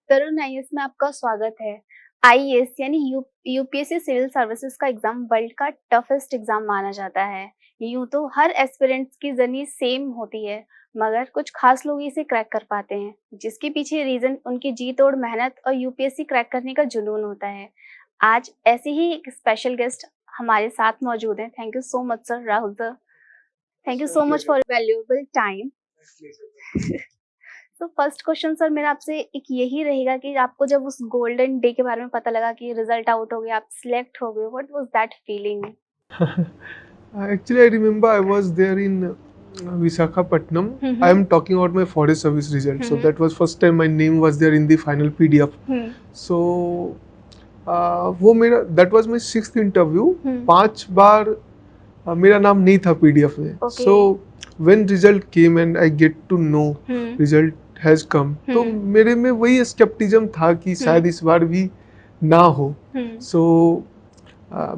तरुण IAS में आपका स्वागत है। आईएएस यानी यूपीएससी सिविल सर्विसेज का एग्जाम वर्ल्ड का टफेस्ट एग्जाम माना जाता है। यूं तो हर एस्पिरेंट्स की जर्नी सेम होती है, मगर कुछ खास लोग इसे क्रैक कर पाते हैं, जिसके पीछे रीजन उनकी जी तोड़ मेहनत और यूपीएससी क्रैक करने का जुनून होता है। आज ऐसे ही एक स्पेशल गेस्ट हमारे साथ मौजूद हैं। Thank you so much sir, Rahul sir. Thank you so much for valuable time. तो फर्स्ट क्वेश्चन सर मेरा आपसे एक यही रहेगा कि आपको जब उस गोल्डन डे के बारे में पता लगा कि रिजल्ट आउट हो गया, आप सिलेक्ट हो गए, what was that feeling? Actually, I remember I was there in Visakhapatnam. I am talking about my forest service result. So that was first time my name was there in the final PDF. So वो मेरा that was my sixth interview. 5 बार मेरा नाम नहीं था PDF में. So when result came and I get to know result has come, तो मेरे में वही skepticism था कि शायद इस बार भी ना हो. So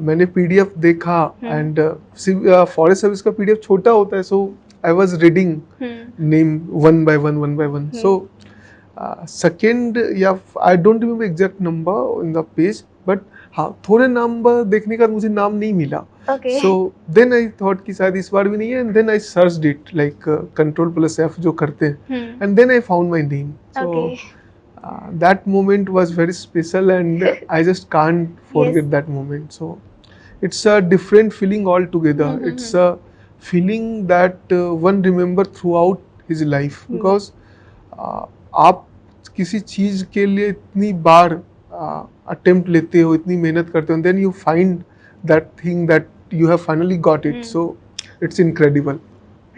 मैंने पीडीएफ देखा एंड फॉरेस्ट सर्विस का पीडीएफ छोटा होता है, so I was reading name one by one. So second या I don't remember exact number in the page, but हाँ थोड़े नंबर देखने का मुझे नाम नहीं मिला. सो देन आई थॉट कि शायद इस बार भी नहीं है, and then I searched it like Ctrl+F जो करते हैं, and then I found my name. So that moment was very special and I just can't forget that moment. So it's a different feeling altogether. It's a feeling that one remember throughout his life, because आप किसी चीज के लिए इतनी बार attempt लेते हो, इतनी मेहनत करते हो, and then you find that thing that you have finally got it. So it's incredible.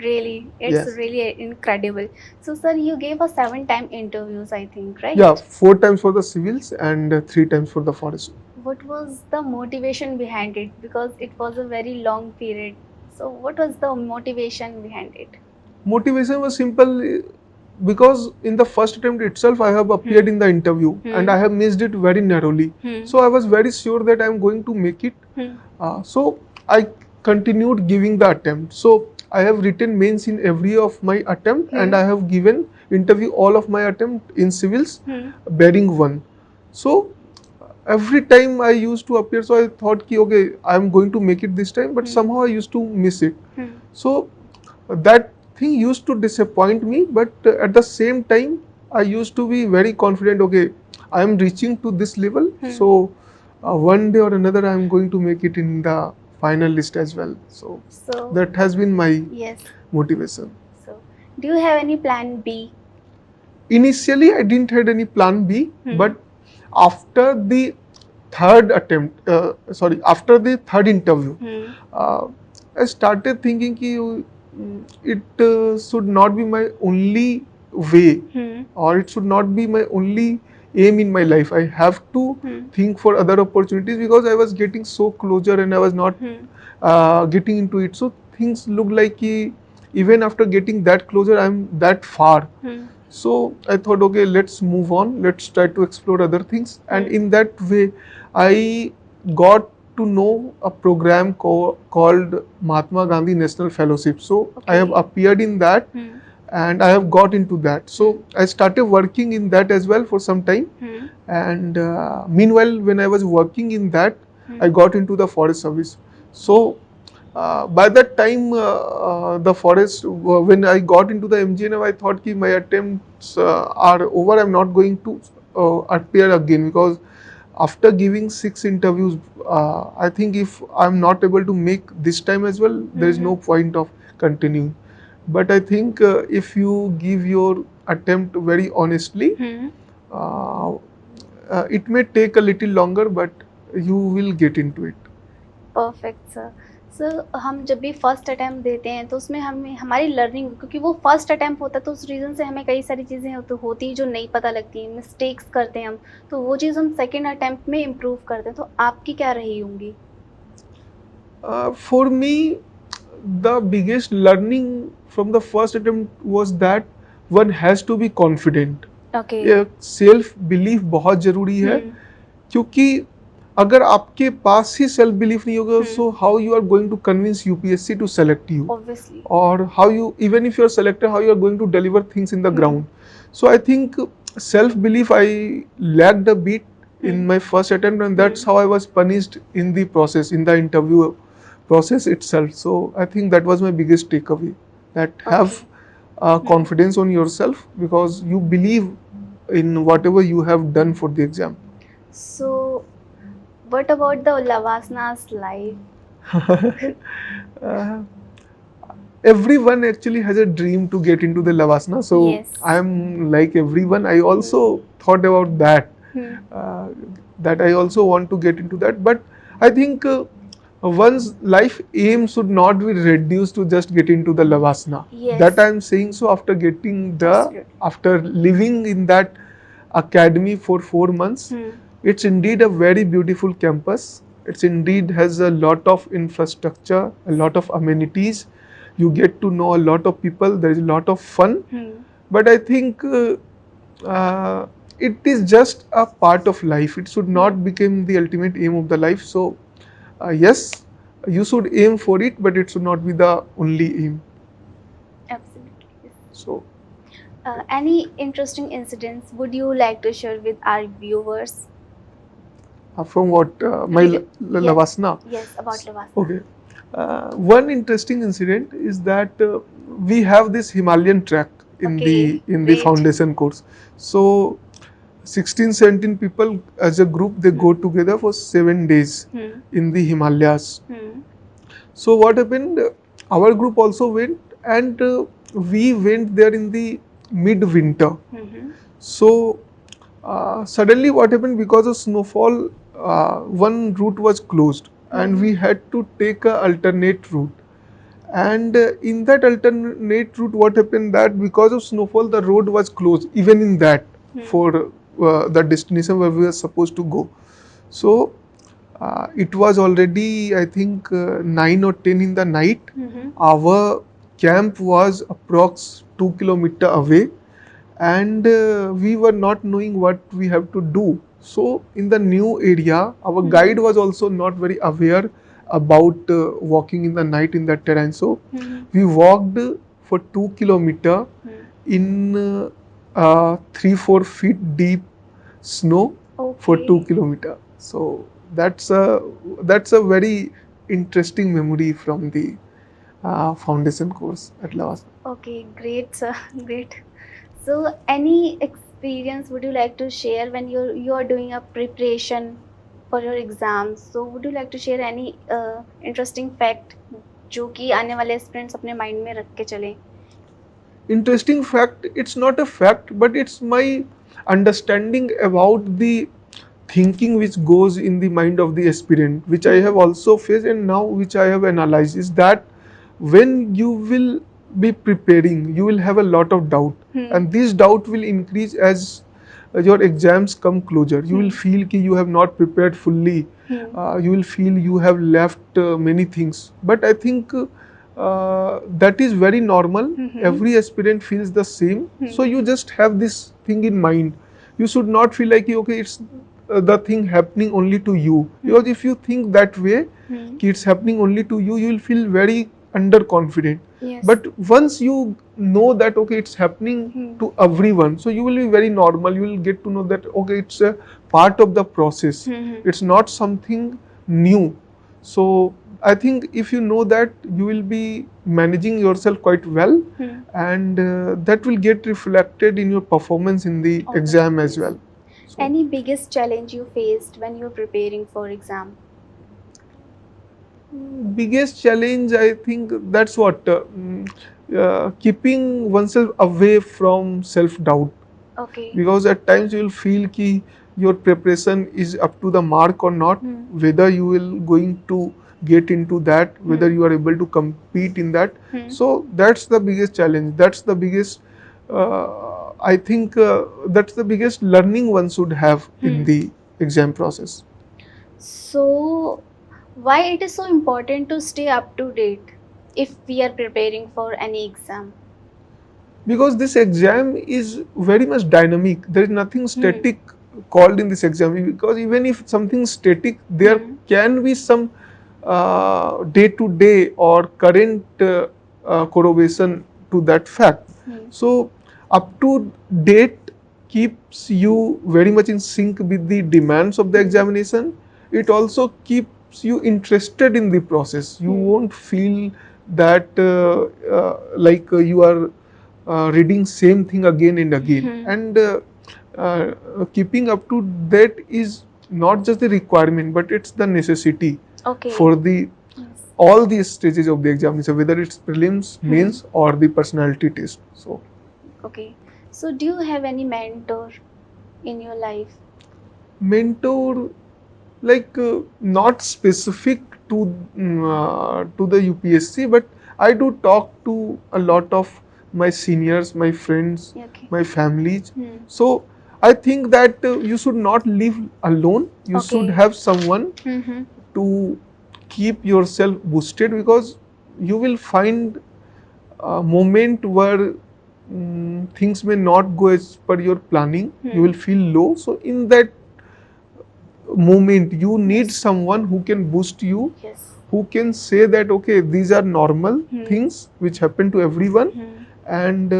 Really, it's really incredible. So sir, you gave us 7 interviews, I think, right? Yeah, 4 times for the civils and 3 times for the forest. What was the motivation behind it? Because it was a very long period. So what was the motivation behind it? Motivation was simple, because in the first attempt itself I have appeared in the interview and I have missed it very narrowly. So I was very sure that I am going to make it. So I continued giving the attempt. So I have written mains in every of my attempt and I have given interview all of my attempt in civils bearing one. So every time I used to appear, so I thought ki okay, I am going to make it this time, but somehow I used to miss it. So that thing used to disappoint me, but at the same time I used to be very confident, okay, I am reaching to this level, so one day or another I am going to make it in the final list as well. So that has been my motivation. So do you have any plan B? Initially I didn't had any plan B, but after the third attempt, after the third interview, I started thinking ki it should not be my only way, or it should not be my only aim in my life. I have to think for other opportunities, because I was getting so closer and I was not getting into it. So things look like even after getting that closer, I'm that far. So I thought, okay, let's move on. Let's try to explore other things. And in that way, I got to know a program called Mahatma Gandhi National Fellowship. So I have appeared in that and I have got into that. So I started working in that as well for some time. And meanwhile, when I was working in that, I got into the forest service. So by that time, the forest, when I got into the MGNF, I thought ki my attempts are over. I'm not going to appear again, because after giving 6 interviews, I think if I'm not able to make this time as well, there is no point of continuing. But I think if you give your attempt very honestly, it may take a little longer, but you will get into it. Perfect, sir. Sir हम जब भी first attempt देते हैं तो उसमें हमें हमारी learning, क्योंकि वो फर्स्ट अटैम्प्ट होता है तो उस रीज़न से हमें कई सारी चीज़ें तो होती जो नहीं पता लगती, मिस्टेक्स करते हैं हम, तो वो चीज़ हम सेकेंड अटैम्प्ट में इम्प्रूव करते हैं. तो आपकी क्या रही होंगी? For me the biggest learning from the first attempt was that one has to be confident. Self belief बहुत ज़रूरी है, क्योंकि अगर आपके पास ही सेल्फ बिलीफ नहीं होगा, so how you are going to convince UPSC to select you, और how you, even if you are selected, how you are going to deliver things in the ground. So I think self-belief I lacked a bit in my first attempt, and that's how I was punished in the process, in the interview process itself. So I think that was my biggest takeaway, that have confidence on yourself because you believe in whatever you have done for the exam. So, what about the Lavasna's life? uh, Everyone actually has a dream to get into the Lavasana. So Yes. I'm like everyone. I also thought about that. Uh, that I also want to get into that. But I think one's life aim should not be reduced to just get into the Lavasana. Yes. That I'm saying so after getting after living in that academy for 4 months, it's indeed a very beautiful campus. It's indeed has a lot of infrastructure, a lot of amenities. You get to know a lot of people. There is a lot of fun. But I think uh, it is just a part of life. It should not become the ultimate aim of the life. So yes, you should aim for it, but it should not be the only aim. Absolutely. So Any interesting incidents would you like to share with our viewers? from what my Lavasana? Yes, about Lavasana. Okay. One interesting incident is that we have this Himalayan track in the foundation course. So 16-17 people as a group, they go together for 7 days in the Himalayas. So what happened? Our group also went, and we went there in the mid-winter. So suddenly what happened, because of snowfall, one route was closed, and we had to take a alternate route. And in that alternate route, what happened, that because of snowfall the road was closed even in that for the destination where we were supposed to go. So it was already, I think, 9 or 10 in the night. Our camp was approx 2 kilometers away, and we were not knowing what we have to do. So in the new area, our guide was also not very aware about walking in the night in that terrain. So we walked for 2 kilometers in 3-4 feet deep snow for 2 kilometers. So that's a very interesting memory from the foundation course at Lavas. Okay, great, sir. Great. So, any experience would you like to share when you're doing a preparation for your exams? So, would you like to share any interesting fact जो कि आने वाले students अपने mind में रख के चलें? Interesting fact, it's not a fact, but it's my understanding about the thinking which goes in the mind of the aspirant, which I have also faced and now which I have analyzed, is that when you will be preparing, you will have a lot of doubt, and this doubt will increase as your exams come closer. You will feel that you have not prepared fully. You will feel you have left many things. But I think that is very normal. Every aspirant feels the same. So you just have this thing in mind. You should not feel like, okay, it's the thing happening only to you. Because if you think that way, it's happening only to you, you will feel very underconfident. But once you know that, okay, it's happening to everyone, so you will be very normal. You will get to know that, okay, it's a part of the process. It's not something new. So I think if you know that, you will be managing yourself quite well, and that will get reflected in your performance in the exam as well. So, any biggest challenge you faced when you're preparing for exam? biggest challenge, I think that's what keeping oneself away from self-doubt. Okay. Because at times you will feel ki your preparation is up to the mark or not, whether you will going to get into that, whether you are able to compete in that. So that's the biggest challenge. That's the biggest, I think that's the biggest learning one should have in the exam process. So, why it is so important to stay up to date if we are preparing for any exam? Because this exam is very much dynamic. There is nothing static called in this exam. Because even if something static, there can be some day-to-day or current correlation to that fact. So up to date keeps you very much in sync with the demands of the examination. It also keeps you interested in the process. You won't feel that you are reading same thing again and again. And keeping up to that is not just the requirement, but it's the necessity for the all these stages of the examination, whether it's prelims, mains, or the personality test. So okay. So do you have any mentor in your life? mentor, like not specific to the UPSC, but I do talk to a lot of my seniors, my friends, my families. So I think that you should not live alone. You should have someone to keep yourself boosted, because you will find a moment where things may not go as per your planning. You will feel low. So in that moment you need someone who can boost you, who can say that okay, these are normal things which happen to everyone, and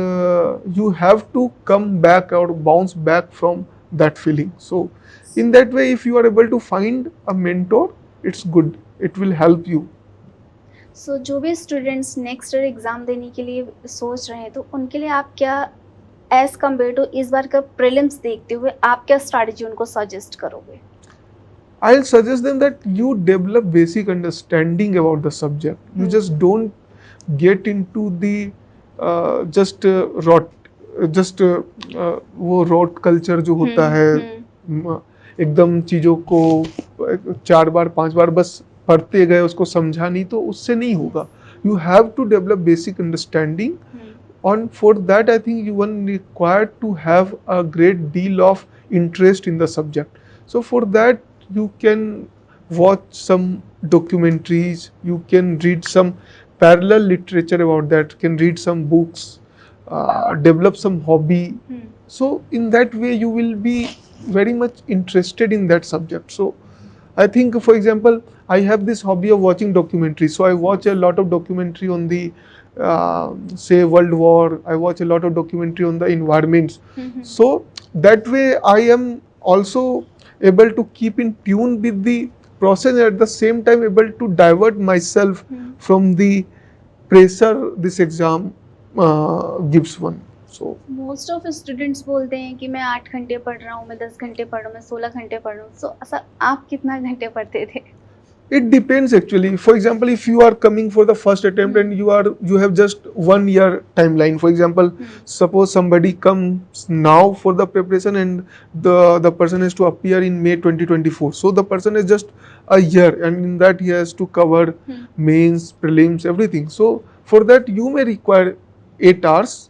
you have to come back or bounce back from that feeling. So in that way, if you are able to find a mentor, it's good, it will help you. So जो भी students next year exam देने के लिए सोच रहे हैं, तो उनके लिए आप क्या एज कम्पेयर टू इस बार का प्रीलिम्स देखते हुए आप क्या स्ट्रैटेजी उनको सजेस्ट करोगे? I'll suggest them that you develop basic understanding about the subject. You just don't get into the वो rote culture जो होता है, एकदम चीज़ों को 4 बार 5 बार बस पढ़ते गए, उसको समझा नहीं, तो उससे नहीं होगा. You have to develop basic understanding. And for that, I think you are required to have a great deal of interest in the subject. So for that, you can watch some documentaries, you can read some parallel literature about that, can read some books, develop some hobby. So in that way you will be very much interested in that subject. So I think, for example, I have this hobby of watching documentaries. So I watch a lot of documentary on the say World War. I watch a lot of documentary on the environments. So that way I am also able to keep in tune with the process, and at the same time able to divert myself from the pressure this exam gives one. So most of students बोलते हैं कि मैं 8 घंटे पढ़ रहा हूँ, मैं 10 घंटे पढ़ रहा हूँ, मैं 16 घंटे पढ़ रहा हूँ. सो ऐसा आप कितना घंटे पढ़ते थे? it depends actually. For example, if you are coming for the first attempt and you have just 1 year timeline. For example, suppose somebody comes now for the preparation and the person has to appear in May 2024. So the person is just a year, and in that he has to cover mains, prelims, everything. So for that you may require 8 hours,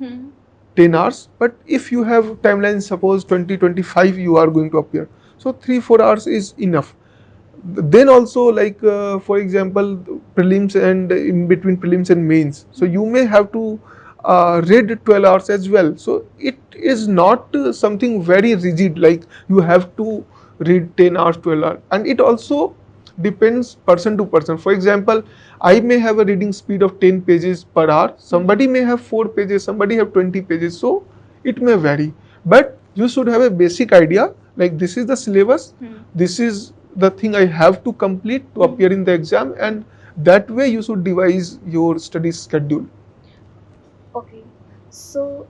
10 hours. But if you have timeline, suppose 2025 you are going to appear, so 3-4 hours is enough. Then also, like for example, prelims and in between prelims and mains, so you may have to read 12 hours as well. So it is not something very rigid, like you have to read 10 hours, 12 hours. And it also depends person to person. For example, I may have a reading speed of 10 pages per hour, somebody may have 4 pages, somebody have 20 pages, so it may vary. But you should have a basic idea, like this is the syllabus, this is the thing I have to complete to appear in the exam, and that way you should devise your study schedule. Okay. So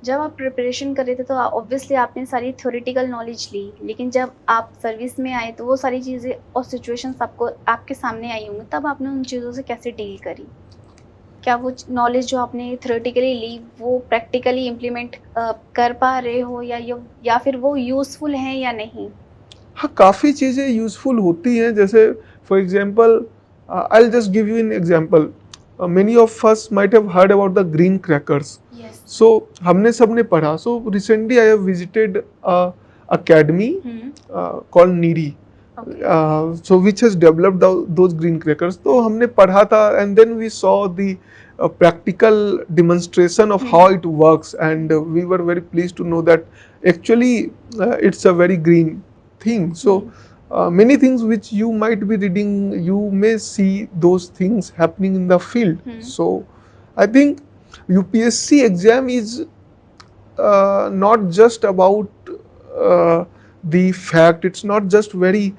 जब आप preparation कर रहे थे तो obviously आपने सारी theoretical knowledge ली, लेकिन जब आप सर्विस में आए तो वो सारी चीज़ें और सिचुएशंस आपको आपके सामने आई होंगी, तब आपने उन चीज़ों से कैसे डील करी? क्या वो नॉलेज जो आपने थ्योरेटिकली ली वो प्रैक्टिकली इम्प्लीमेंट कर पा रहे हो, या फिर वो यूज़फुल हैं या नहीं? हाँ, काफ़ी चीज़ें यूज़फुल होती हैं. जैसे for example, I will just give you an example. Many of us might have heard about the green crackers. Yes. So हमने सबने पढ़ा. So recently I have visited a academy called NIRI. So which has developed those green crackers. तो हमने पढ़ा था, and then we saw the practical demonstration of how it works, and we were very pleased to know that actually it's a very green thing. So many things which you might be reading, you may see those things happening in the field. So I think UPSC exam is not just about the fact. It's not just very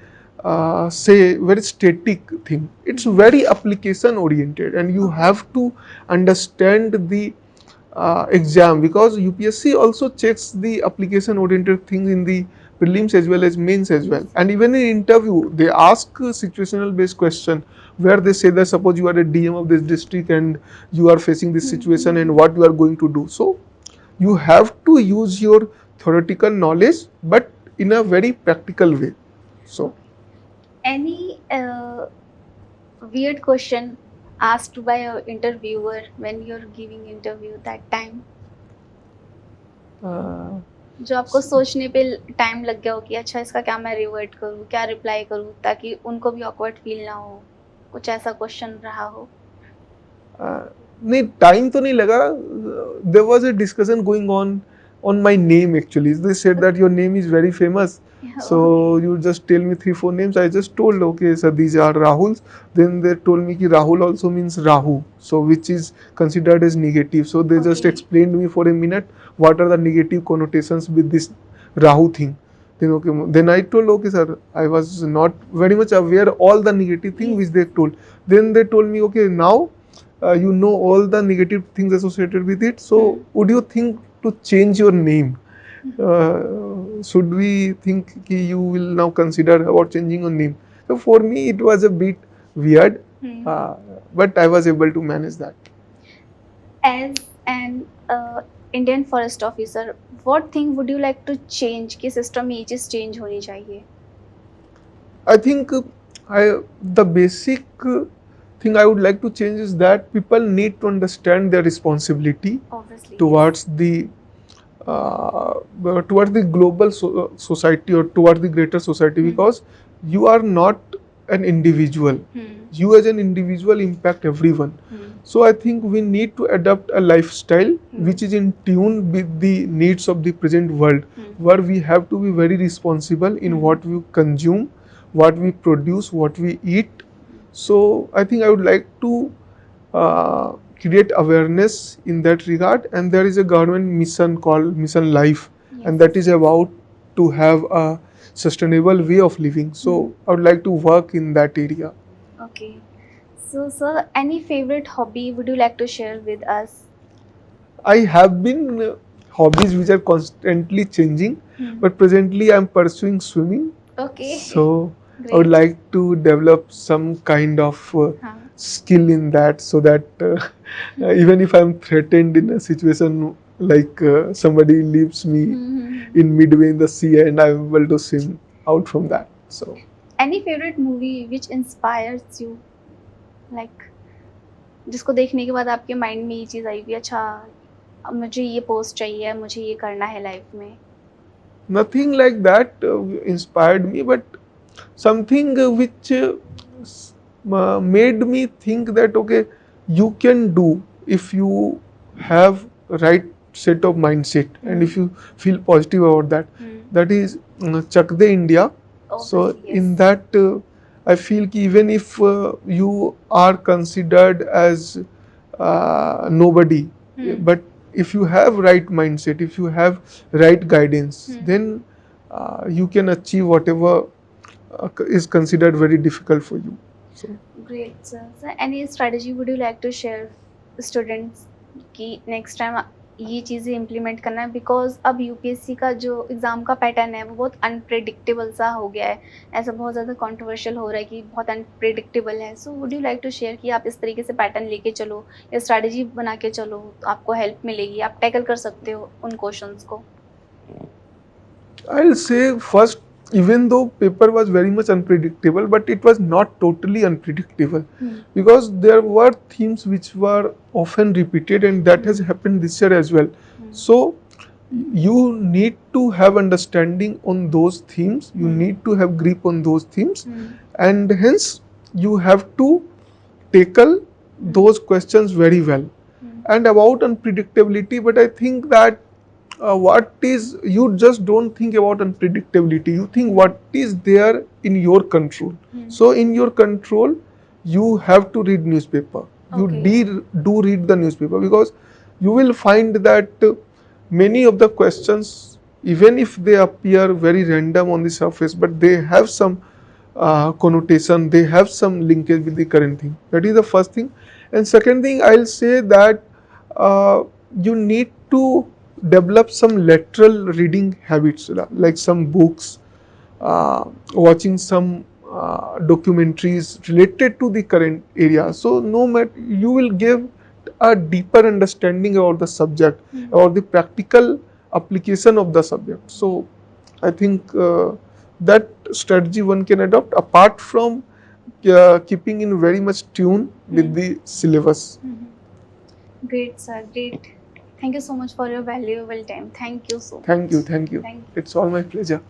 say very static thing. It's very application oriented, and you have to understand the exam, because UPSC also checks the application oriented things in the prelims as well as mains as well. And even in interview they ask situational based question, where they say that suppose you are a DM of this district and you are facing this situation and what you are going to do. So you have to use your theoretical knowledge but in a very practical way. So any weird question asked by an interviewer when you're giving interview that time, जो आपको सोचने पे time लग गया हो कि अच्छा इसका क्या मैं रिवर्ट करूँ, क्या रिप्लाई करूँ ताकि उनको भी ऑकवर्ड फील ना हो, कुछ ऐसा क्वेश्चन रहा हो? नहीं, टाइम तो नहीं लगा. There was a discussion going on my name actually. They said that your name is very famous. So you just tell me 3-4 names. I just told, okay sir, these are Rahuls. Then they told me ki Rahul also means Rahu, so which is considered as negative. So they just explained me for a minute what are the negative connotations with this Rahu thing. Then I told, okay sir, I was not very much aware all the negative thing which they told. Then they told me, okay, now you know all the negative things associated with it. So would you think to change your name? Should we think ki you will now consider about changing your name? So for me it was a bit weird, but I was able to manage that. As an Indian forest officer, what thing would you like to change कि system में ये चीज change होनी चाहिए? I think the basic thing I would like to change is that people need to understand their responsibility. Obviously, towards the global society or towards the greater society, because you are not an individual. You as an individual impact everyone. So I think we need to adopt a lifestyle which is in tune with the needs of the present world, where we have to be very responsible in what we consume, what we produce, what we eat. So I think I would like to create awareness in that regard, and there is a government mission called Mission Life, and that is about to have a sustainable way of living. So I would like to work in that area. Okay. So sir, any favorite hobby would you like to share with us? I have been hobbies which are constantly changing, but presently I am pursuing swimming. Okay. So I would like to develop some kind of skill in that, so that even if I am threatened in a situation like somebody leaves me in midway in the sea, and I am able to swim out from that. So any favorite movie which inspires you, like जिसको देखने के बाद आपके mind में ये चीज आई कि अच्छा अब मुझे ये पोस्ट चाहिए, मुझे ये करना है लाइफ में? Nothing like that inspired me, but something which made me think that okay, you can do if you have right set of mindset, and if you feel positive about that. That is Chak De India. So in that I feel ki even if you are considered as nobody, but if you have right mindset, if you have right guidance, then you can achieve whatever is considered very difficult for you. So great sir. So any strategy would you like to share students कि next time ये चीज़ें implement करना है, because अब UPSC का जो exam का pattern है वो बहुत अनप्रेडिक्टेबल सा हो गया है, ऐसा बहुत ज़्यादा कंट्रोवर्शियल हो रहा है कि बहुत अनप्रेडिक्टेबल है. So would you like to share कि आप इस तरीके से पैटर्न लेके चलो या स्ट्रैटेजी बना के चलो तो आपको हेल्प मिलेगी, आप टैकल कर सकते हो उन क्वेश्चंस को? I'll say first, even though paper was very much unpredictable, but it was not totally unpredictable, because there were themes which were often repeated, and that has happened this year as well. So you need to have understanding on those themes, you need to have grip on those themes, and hence you have to tackle those questions very well. And about unpredictability, but I think that what is, you just don't think about unpredictability, you think what is there in your control. So in your control you have to read newspaper. You do read the newspaper, because you will find that many of the questions, even if they appear very random on the surface, but they have some connotation, they have some linkage with the current thing. That is the first thing. And second thing, I'll say that you need to develop some lateral reading habits, like some books, watching some documentaries related to the current area. So no matter, you will give a deeper understanding about the subject, or the practical application of the subject. So I think that strategy one can adopt, apart from keeping in very much tune with the syllabus. Great, sir. Great. Thank you so much for your valuable time. Thank you so much. Thank you, thank you. Thank you. It's all my pleasure.